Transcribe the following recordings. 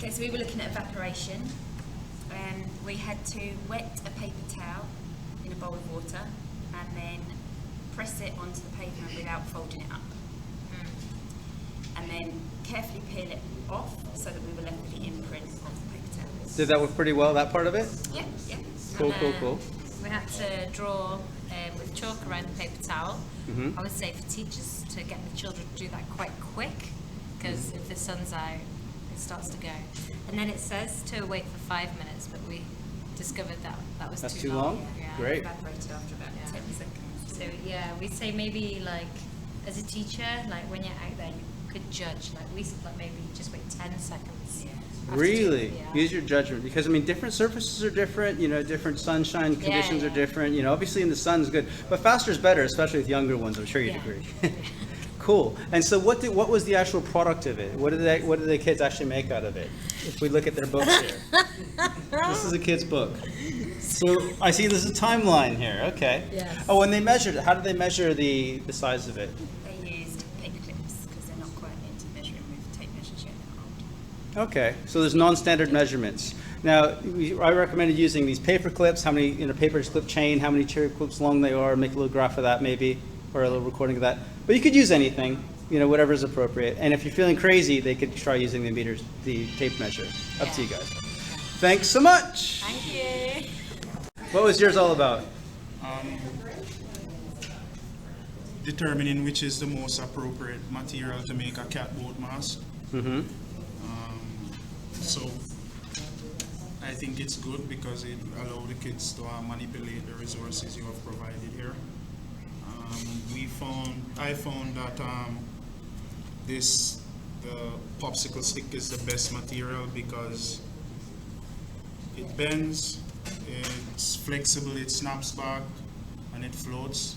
Okay, so we were looking at evaporation. We had to wet a paper towel in a bowl of water and then press it onto the pavement without folding it up. And then carefully peel it off so that we were left with the imprint of the paper towel. Did that work pretty well, that part of it? Yeah, yeah. Cool. We had to draw with chalk around the paper towel. Mm-hmm. I would say for teachers to get the children to do that quite quick, because if the sun's out, it starts to go. And then it says to wait for 5 minutes, but we discovered that was That's too long. Yeah, Great. It evaporated after about 10 seconds. So yeah, we'd say maybe like as a teacher, like when you're out there, you could judge. Like we said, like maybe just wait 10 seconds. Yeah. Really? Use your judgment, because I mean different surfaces are different, different sunshine conditions are different, obviously in the sun's good, but faster is better, especially with younger ones, I'm sure you'd agree. Cool. And so what was the actual product of it? What did the kids actually make out of it? If we look at their books here. This is a kid's book. So I see there's a timeline here. Okay. Yes. Oh, when they measured it, how did they measure the size of it? They used paper clips because they're not quite into measuring with tape measures yet. They're old. Okay, so there's non-standard measurements. Now, I recommended using these paper clips, how many, paper clip chain, how many cherry clips long they are, make a little graph of that maybe, or a little recording of that. But you could use anything, whatever is appropriate. And if you're feeling crazy, they could try using the tape measure. Up to you guys. Thanks so much. Thank you. What was yours all about? Determining which is the most appropriate material to make a catboat mask. Mm-hmm. So I think it's good because it allows the kids to manipulate the resources you have provided here. I found that the popsicle stick is the best material because it bends, it's flexible, it snaps back, and it floats.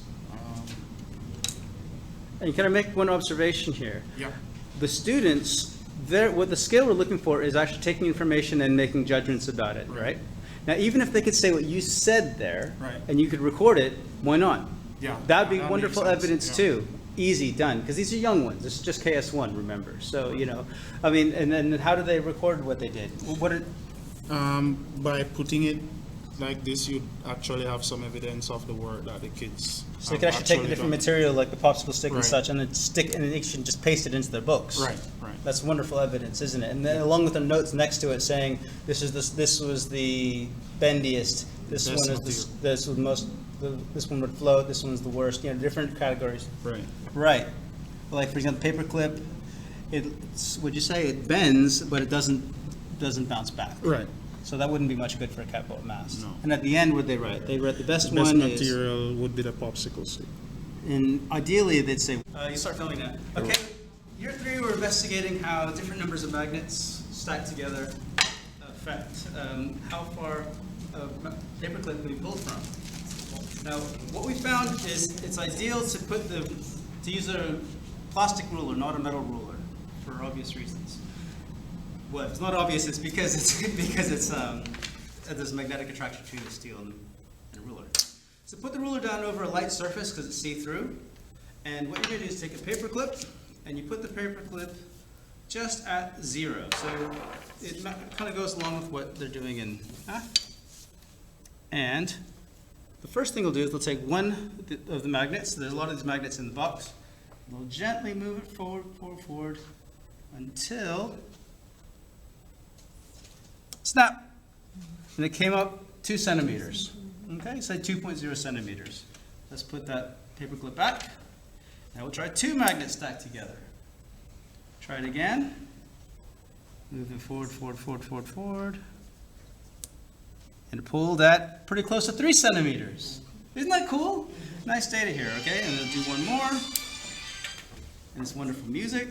And can I make one observation here? Yeah. The students, what the skill we're looking for is actually taking information and making judgments about it, right? Now, even if they could say what you said there, and you could record it, why not? Yeah. That'd be that wonderful makes sense. evidence too. Easy done, because these are young ones. This is just KS1, remember? So, I mean, and then how do they record what they did? By putting it like this, you actually have some evidence of the work that the kids. So they can actually take a different material like the popsicle stick and Right. such, and then they can just paste it into their books. Right. That's wonderful evidence, isn't it? And then along with the notes next to it saying this was the bendiest, this Best one is this was most, this one would float, this one's the worst. Different categories. Right. Right. Like for example, paperclip. Would you say it bends, but it doesn't bounce back. Right. So that wouldn't be much good for a catboat mask. No. And at the end, what they write? They write the best The best one is. material would be the popsicle stick. And ideally, they'd say, you start filming now. Okay, year 3, we're investigating how different numbers of magnets stacked together affect how far a paperclip can be pulled from. Now, what we found is it's ideal to use a plastic ruler, not a metal ruler, for obvious reasons. Well, it's not obvious. It's because there's a magnetic attraction between the steel and a ruler. So put the ruler down over a light surface because it's see-through. And what you're going to do is take a paper clip and you put the paper clip just at 0. So it kind of goes along with what they're doing in math. And the first thing we'll do is we'll take one of the magnets. There's a lot of these magnets in the box. We'll gently move it forward until snap. And it came up 2 centimeters. Okay, say 2.0 centimeters. Let's put that paper clip back. Now we'll try 2 magnets stacked together. Try it again. Move it forward. And it pulled at pretty close to 3 centimeters. Isn't that cool? Nice data here, okay? And then do one more. And it's wonderful music.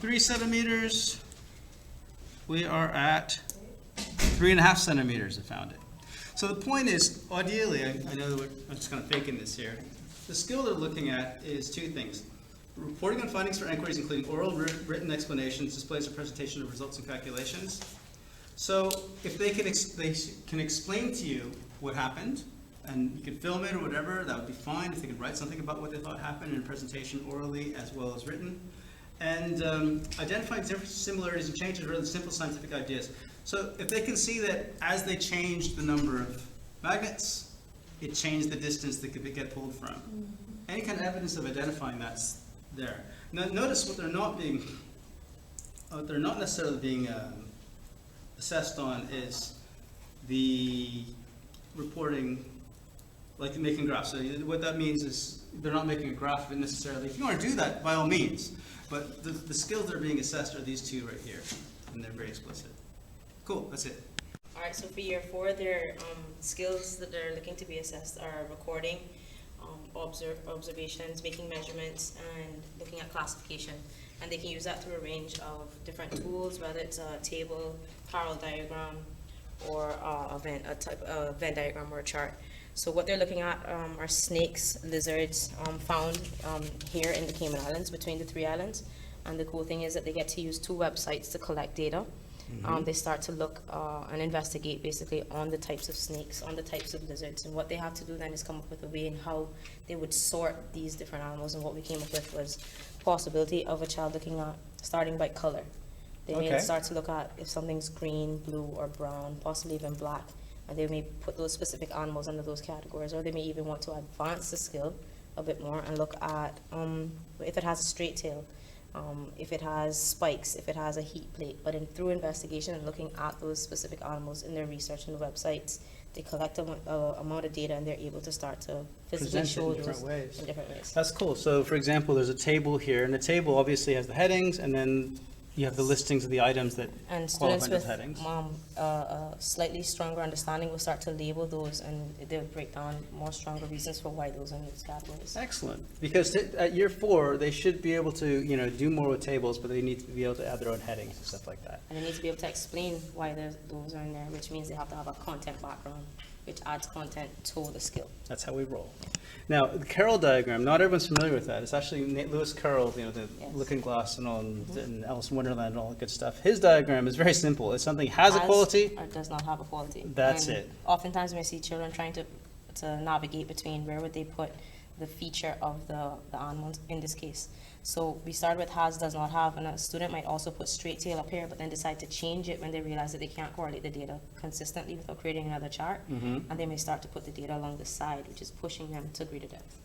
3 centimeters. We are at 3.5 centimeters. I found it. So the point is, ideally, I know that I'm just kind of faking this here. The skill they're looking at is 2 things. Reporting on findings for inquiries, including oral, written explanations, displays, or presentation of results and calculations. So if they can explain to you what happened, and you can film it or whatever, that would be fine. If they could write something about what they thought happened in a presentation orally as well as written. And identifying different similarities and changes are really simple scientific ideas. So if they can see that as they changed the number of magnets, it changed the distance that could get pulled from. Any kind of evidence of identifying that's there. Now notice what they're not necessarily being assessed on is the reporting, like making graphs. So what that means is they're not making a graph of it necessarily. If you want to do that, by all means. But the skills that are being assessed are these two right here, and they're very explicit. Cool, that's it. All right, so for year 4, their skills that they're looking to be assessed are recording, observations, making measurements, and looking at classification. And they can use that through a range of different tools, whether it's a table, parallel diagram, or a Venn diagram or a chart. So what they're looking at are snakes, lizards found here in the Cayman Islands, between the 3 islands. And the cool thing is that they get to use 2 websites to collect data. They start to look and investigate basically on the types of snakes, on the types of lizards. And what they have to do then is come up with a way in how they would sort these different animals. And what we came up with was possibility of a child looking at, starting by color. They may start to look at if something's green, blue, or brown, possibly even black. And they may put those specific animals under those categories, or they may even want to advance the skill a bit more and look at if it has a straight tail, if it has spikes, if it has a heat plate. But through investigation and looking at those specific animals in their research and websites, they collect a amount of data and they're able to start to physically Present it show in different those ways. in different ways. That's cool. So for example, there's a table here, and the table obviously has the headings, and then you have the listings of the items that And qualify students as with headings. a slightly stronger understanding will start to label those, and they'll break down more stronger reasons for why those are in those categories. Excellent. Because at year 4, they should be able to, do more with tables, but they need to be able to add their own headings and stuff like that. And they need to be able to explain why those are in there, which means they have to have a content background, which adds content to the skill. That's how we roll. Now, the Carroll diagram, not everyone's familiar with that. It's actually Lewis Carroll, the Yes. Looking Glass and all, and Alice in Wonderland and all that good stuff. His diagram is very simple. It's something has a quality. Or does not have a quality. That's And it. Oftentimes when I see children trying to navigate between where would they put the feature of the animals in this case. So we started with has, does not have, and a student might also put straight tail up here, but then decide to change it when they realize that they can't correlate the data consistently without creating another chart. And they may start to put the data along the side, which is pushing them to greater depth.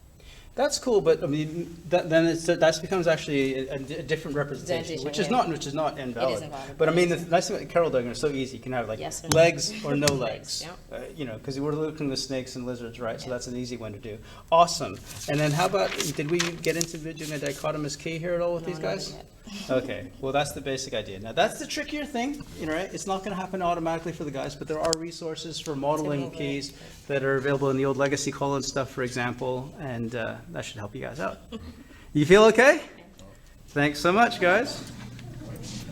That's cool, but I mean, that becomes actually a different representation, which is not invalid. invalid, But I but mean, the it's- nice thing about the Carroll diagram is so easy. You can have like Yes or no. legs or no Legs, legs. Because we're looking at snakes and lizards, right? So that's an easy one to do. Awesome. And then how about, did we get into doing a dichotomous key here at all with No, these not guys? yet. Okay, well, that's the basic idea. Now, that's the trickier thing, right? It's not going to happen automatically for the guys, but there are resources for modeling move it. keys that are available in the old legacy colon stuff, for example, and that should help you guys out. You feel okay? Thanks so much, guys.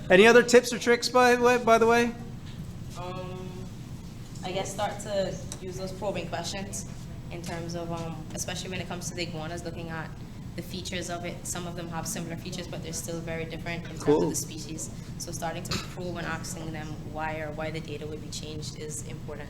Any other tips or tricks, by the way? I guess start to use those probing questions in terms of, especially when it comes to the iguanas, looking at the features of it. Some of them have similar features, but they're still very different in terms Cool. of the species. So starting to probe and asking them why the data would be changed is important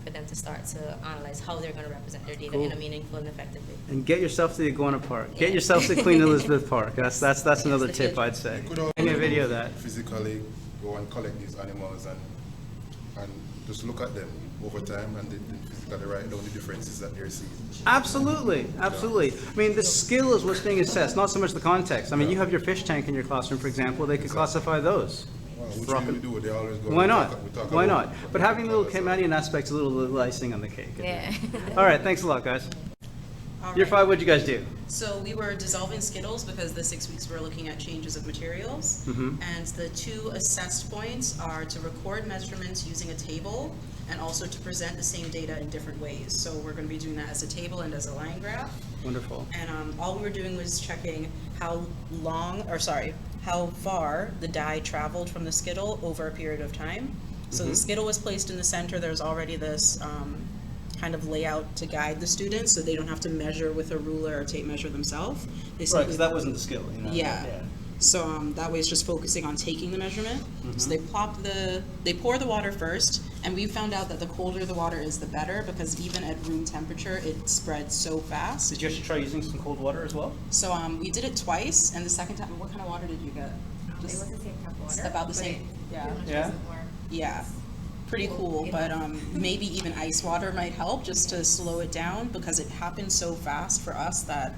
for them to start to analyze how they're going to represent their data in a meaningful and effective way. And get yourself to the iguana park. Get yourself to Queen Elizabeth Park. That's another the tip, future. I'd say. Could also Give me a video of that. physically go and collect these animals and just look at them over time and then physically write down the differences that they're seeing. Absolutely, absolutely. I mean, the skill is what's being assessed, not so much the context. I mean, you have your fish tank in your classroom, for example. They could classify those. Well, which Rock we and- do, they always go. Why we not? talk Why about not? it. But having the little Caymanian aspect's a little icing on the cake. Yeah. All right, thanks a lot, guys. All Year right. 5, what'd you guys do? So we were dissolving Skittles because the 6 weeks we're looking at changes of materials. And the 2 assessed points are to record measurements using a table and also to present the same data in different ways. So we're going to be doing that as a table and as a line graph. Wonderful. And all we were doing was checking how far the dye traveled from the Skittle over a period of time. So the Skittle was placed in the center. There's already this kind of layout to guide the students so they don't have to measure with a ruler or tape measure themselves. They Right, simply- because that wasn't the skill, you know? Yeah. So that way it's just focusing on taking the measurement. So they pour the water first, and we found out that the colder the water is, the better, because even at room temperature, it spreads so fast. Did you actually try using some cold water as well? So we did it twice, and the second time, what kind of water did you get? It was the same type of water. About the but same, yeah. Yeah. Yeah, pretty cool, but maybe even ice water might help just to slow it down, because it happened so fast for us that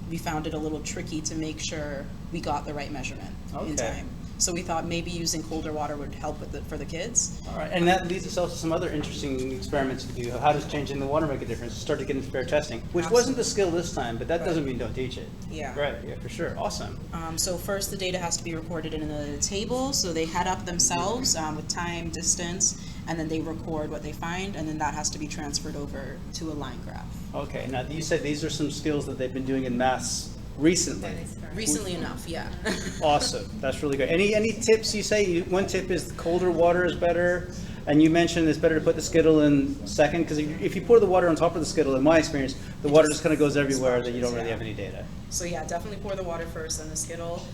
we found it a little tricky to make sure we got the right measurement in time. So we thought maybe using colder water would help with for the kids. All right, and that leads us also to some other interesting experiments to do. How does changing the water make a difference? Start to get into fair testing, which wasn't the skill this time, but that doesn't mean don't teach it. Yeah. Right, yeah, for sure. Awesome. So first, the data has to be recorded in a table. So they head up themselves with time, distance, and then they record what they find, and then that has to be transferred over to a line graph. Okay, now you said these are some skills that they've been doing in maths recently. Recently enough, yeah. Awesome, that's really great. Any tips you say? One tip is colder water is better, and you mentioned it's better to put the Skittle in second, because if you pour the water on top of the Skittle, in my experience, the water just kind of goes everywhere that you don't really have any data. So yeah, definitely pour the water first, then the Skittle.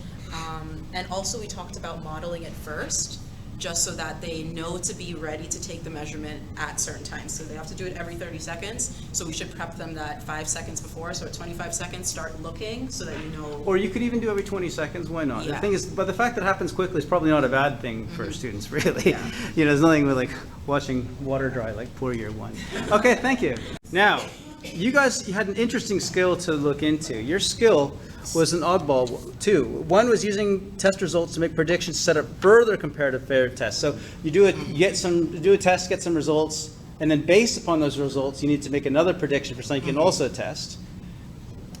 And also we talked about modeling it first, just so that they know to be ready to take the measurement at certain times. So they have to do it every 30 seconds. So we should prep them that 5 seconds before. So at 25 seconds, start looking so that you know. Or you could even do every 20 seconds, why not? Yeah. The thing is, but the fact that it happens quickly is probably not a bad thing for students, really. Yeah. You know, there's nothing with like watching water dry, like poor year one. Okay, thank you. Now, you had an interesting skill to look into. Your skill was an oddball too. One was using test results to make predictions to set up further comparative fair tests. So you do a test, get some results, and then based upon those results, you need to make another prediction for something you can also test.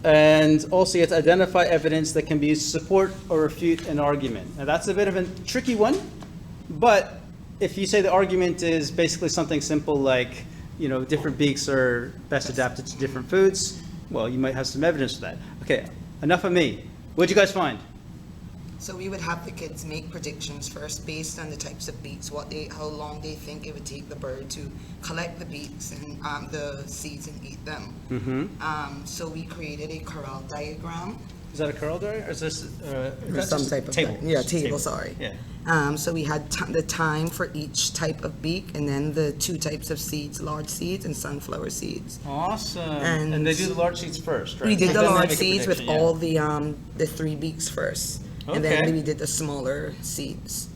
And also you have to identify evidence that can be used to support or refute an argument. Now that's a bit of a tricky one, but if you say the argument is basically something simple like, you know, different beaks are best adapted to different foods, well, you might have some evidence for that. Okay, enough of me. What'd you guys find? So we would have the kids make predictions first based on the types of beaks, how long they think it would take the bird to collect the beaks and the seeds and eat them. Mm-hmm. So we created a corral diagram. Is that a curl dry, or is this Some type of table? table, sorry. Yeah. So we had the time for each type of beak, and then the 2 types of seeds, large seeds and sunflower seeds. Awesome. And And they do the large seeds first, right? We did And the then they large make a seeds with prediction, all the 3 beaks first. And then Okay. we did the smaller seeds.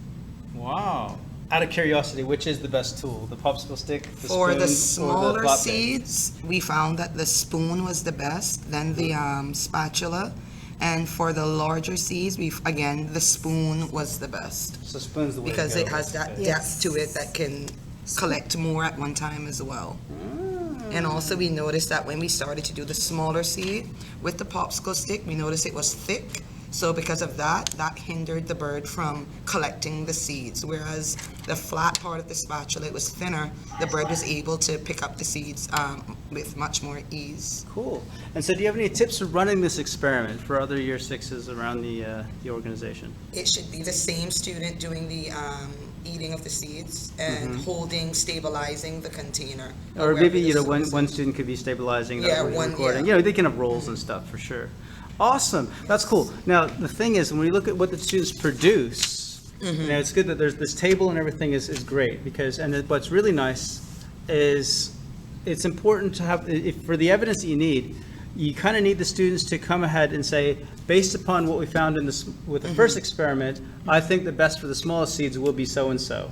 Wow. Out of curiosity, which is the best tool? The popsicle stick, the For spoon, the or smaller flatbed? seeds, we found that the spoon was the best, then the spatula. And for the larger seeds, again, the spoon was the best. So spoon's the way Because to go. it has that depth to it that can collect more at one time as well. And also we noticed that when we started to do the smaller seed with the popsicle stick, we noticed it was thick. So because of that hindered the bird from collecting the seeds. Whereas the flat part of the spatula, it was thinner, the bird was able to pick up the seeds with much more ease. Cool. And so do you have any tips for running this experiment for other year 6s around the organization? It should be the same student doing the eating of the seeds and stabilizing the container. Or wherever maybe, the you know, spoon is. one student could be stabilizing, Yeah, another one, recording. yeah. You know, they can have roles and stuff, for sure. Awesome. That's cool. Now, the thing is, when we look at what the students produce, you know, it's good that there's this table and everything is great, because, what's really nice is it's important to have, for the evidence that you need, you kind of need the students to come ahead and say, based upon what we found with the first experiment, I think the best for the smallest seeds will be so-and-so.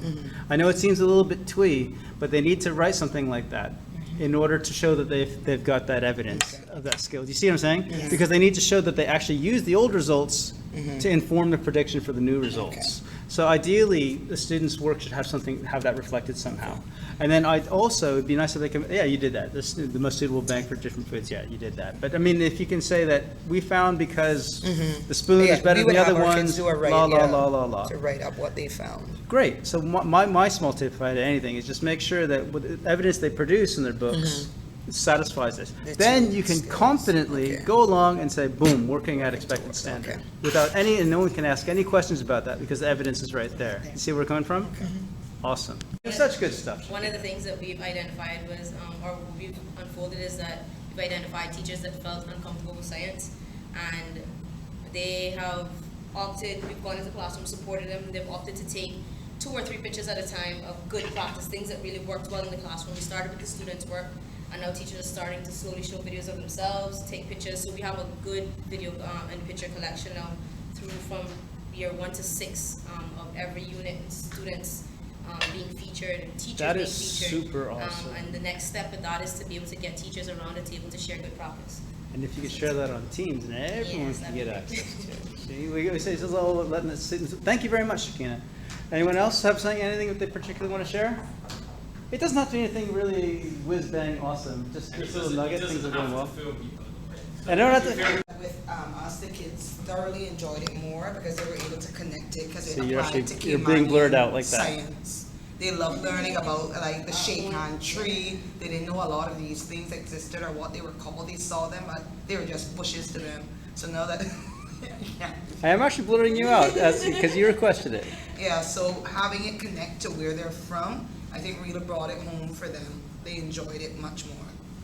I know it seems a little bit twee, but they need to write something like that in order to show that they've got that evidence of that skill. Do you see what I'm saying? Yes. Because they need to show that they actually use the old results to inform the prediction for the new results. So ideally, the students' work should have that reflected somehow. And then it'd be nice if they can, yeah, you did that. The most suitable bank for different foods, yeah, you did that. But I mean, if you can say that we found because the spoon is better than the other ones, To write up what they found. Great. So my small tip, if I had anything, is just make sure that with the evidence they produce in their books satisfies this. Then you can confidently go along and say, boom, working at expected standard. Without and no one can ask any questions about that because the evidence is right there. You see where we're coming from? Awesome. Such good stuff. One of the things that we've identified was, or we've unfolded, is that we've identified teachers that felt uncomfortable with science, and they have we've gone into the classroom, supported them, they've opted to take 2 or 3 pictures at a time of good practice, things that really worked well in the classroom. We started with the students' work, and now teachers are starting to slowly show videos of themselves, take pictures. So we have a good video and picture collection now through from year 1 to 6 of every unit, students being featured and teachers That being is featured. super awesome. And the next step of that is to be able to get teachers around the table to share good practice. And if you could share that on Teams, and everyone Yes, can that'd get be access to it. See, we say this is all letting us sit. Thank you very much, Shakina. Anyone else have something, anything that they particularly want to share? It doesn't have to be anything really whiz bang awesome. Just little nuggets, things are going well. I don't have to. With us, the kids thoroughly enjoyed it more because they were able to connect it because So it you're applied actually- to you're being Caymanian blurred out like that. science. They loved learning about like the shake hand tree. They didn't know a lot of these things existed or what they were called. They saw them, but they were just bushes to them. So now that yeah. I am actually blurring you out because you requested it. Yeah, so having it connect to where they're from, I think really brought it home for them. They enjoyed it much more.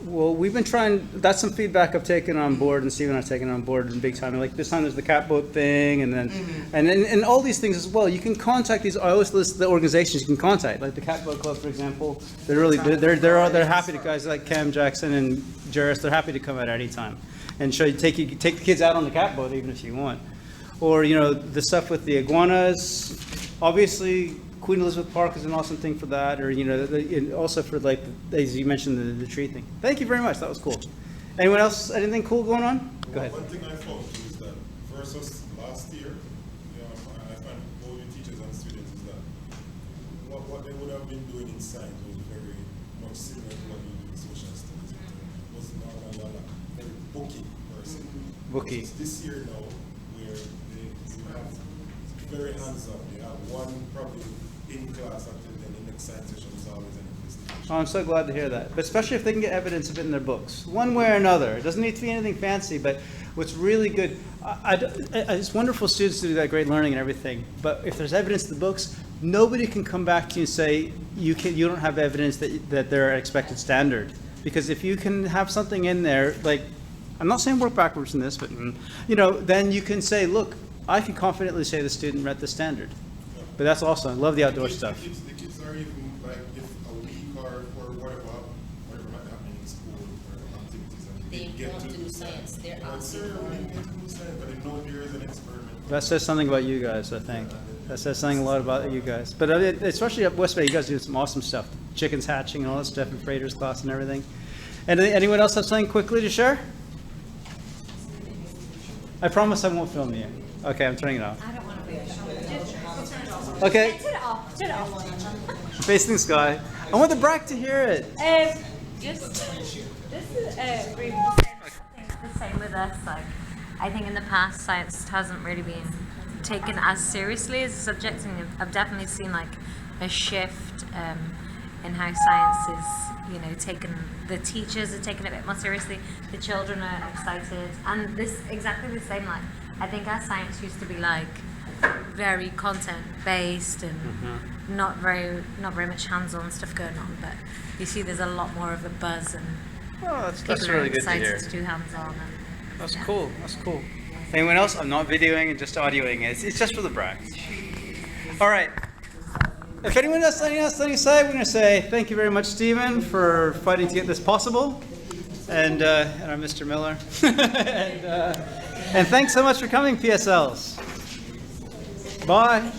Well, we've been trying, that's some feedback I've taken on board, and Steve and I have taken on board in big time. Like this time there's the catboat thing, and then, and all these things as well. You can contact these, I always list the organizations you can contact, like the Catboat Club, for example. They're really, they're happy to, guys like Cam Jackson and Jairus, they're happy to come at any time and take the kids out on the catboat even if you want. Or, you know, the stuff with the iguanas, obviously Queen Elizabeth Park is an awesome thing for that, or, you know, and also for, like, as you mentioned, the tree thing. Thank you very much, that was cool. Anyone else, anything cool going on? Go ahead. One thing I found too is that versus last year, I find both the teachers and students is that what they would have been doing in science was very much similar to what you do in social studies. It was not very booky person. Booky. Versus this year now, where they have very hands-on. They have one probably in class activity, and the next science session is always an investigation. Oh, I'm so glad to hear that. But especially if they can get evidence of it in their books, one way or another. It doesn't need to be anything fancy, but what's really good, it's wonderful students to do that great learning and everything, but if there's evidence in the books, nobody can come back to you and say, you don't have evidence that they're at expected standard. Because if you can have something in there, like, I'm not saying work backwards in this, but, you know, then you can say, look, I can confidently say the student met the standard. But that's awesome. I love the outdoor stuff. The kids are even, like, if a week or whatever might happen in school or activities, and They get want to do science. They're asking for it. they do science, but they know there is an experiment. That says something about you guys, I think. That says something a lot about you guys. But especially at West Bay, you guys do some awesome stuff. Chickens hatching and all that stuff in Frater's class and everything. And anyone else have something quickly to share? I promise I won't film you. Okay, I'm turning it off. I don't want to be Okay, Turn it off. Turn it off. facing the sky. I want the Brack to hear it. This is really the same with us. Like, I think in the past, science hasn't really been taken as seriously as a subject, and I've definitely seen like a shift in how science is, you know, taken. The teachers are taking it a bit more seriously. The children are excited, and this exactly the same. Like, I think our science used to be like very content based and not very much hands-on stuff going on, but you see there's a lot more of a buzz, and Oh, that's people are really good to excited hear. to do hands-on. And, That's cool. That's cool. Anyone else? I'm not videoing and just audioing it. It's just for the Brack. All right. If anyone has anything else to say, we're going to say thank you very much, Stephen, for fighting to get this possible, and our Mr. Miller, and thanks so much for coming, PSLs. Bye.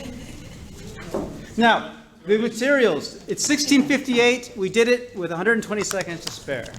Now, the materials. It's 16:58. We did it with 120 seconds to spare.